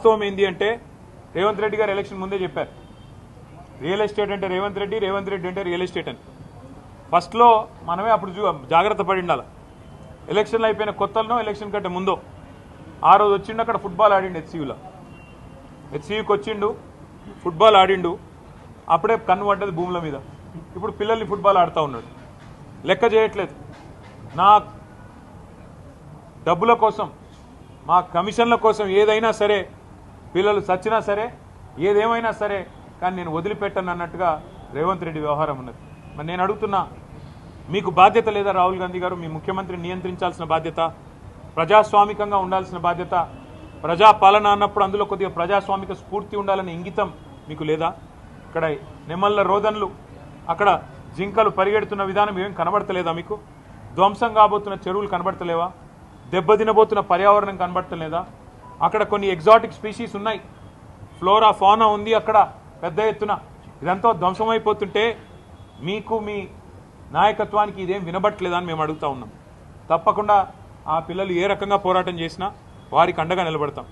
వాస్తవం ఏంది అంటే రేవంత్ రెడ్డి గారు ఎలక్షన్ ముందే చెప్పారు రియల్ ఎస్టేట్ అంటే రేవంత్ రెడ్డి అంటే రియల్ ఎస్టేట్ అని ఫస్ట్లో మనమే అప్పుడు జాగ్రత్త పడి ఉండాలి ఎలక్షన్లు అయిపోయిన కొత్తలో ఎలక్షన్ కంటే ముందో ఆ రోజు వచ్చిండు అక్కడ ఫుట్బాల్ ఆడిండు హెచ్సియూకి వచ్చిండు ఫుట్బాల్ ఆడిండు అప్పుడే కన్ను పడ్డది భూముల మీద ఇప్పుడు పిల్లల్ని ఫుట్బాల్ ఆడుతూ ఉన్నాడు లెక్క చేయట్లేదు నా డబ్బుల కోసం మా కమిషన్ల కోసం ఏదైనా సరే పిల్లలు చచ్చినా సరే ఏదేమైనా సరే కానీ నేను వదిలిపెట్టను అన్నట్టుగా రేవంత్ రెడ్డి వ్యవహారం ఉన్నది మరి నేను అడుగుతున్నా మీకు బాధ్యత లేదా రాహుల్ గాంధీ గారు మీ ముఖ్యమంత్రిని నియంత్రించాల్సిన బాధ్యత ప్రజాస్వామికంగా ఉండాల్సిన బాధ్యత ప్రజాపాలన అన్నప్పుడు అందులో కొద్దిగా ప్రజాస్వామిక స్ఫూర్తి ఉండాలనే ఇంగితం మీకు లేదా ఇక్కడ నెమళ్ళ రోదన్లు అక్కడ జింకలు పరిగెడుతున్న విధానం ఏం కనబడతలేదా మీకు ధ్వంసం కాబోతున్న చెరువులు కనబడతలేవా దెబ్బతినబోతున్న పర్యావరణం కనబడతలేదా అక్కడ కొన్ని ఎగ్జాటిక్ స్పీషీస్ ఉన్నాయి ఫ్లోరా ఫానా ఉంది అక్కడ పెద్ద ఎత్తున ఇదంతా ధ్వంసమైపోతుంటే మీకు మీ నాయకత్వానికి ఇదేం వినబట్టలేదా అని మేము అడుగుతా ఉన్నాం తప్పకుండా ఆ పిల్లలు ఏ రకంగా పోరాటం చేసినా వారికి అండగా నిలబడతాం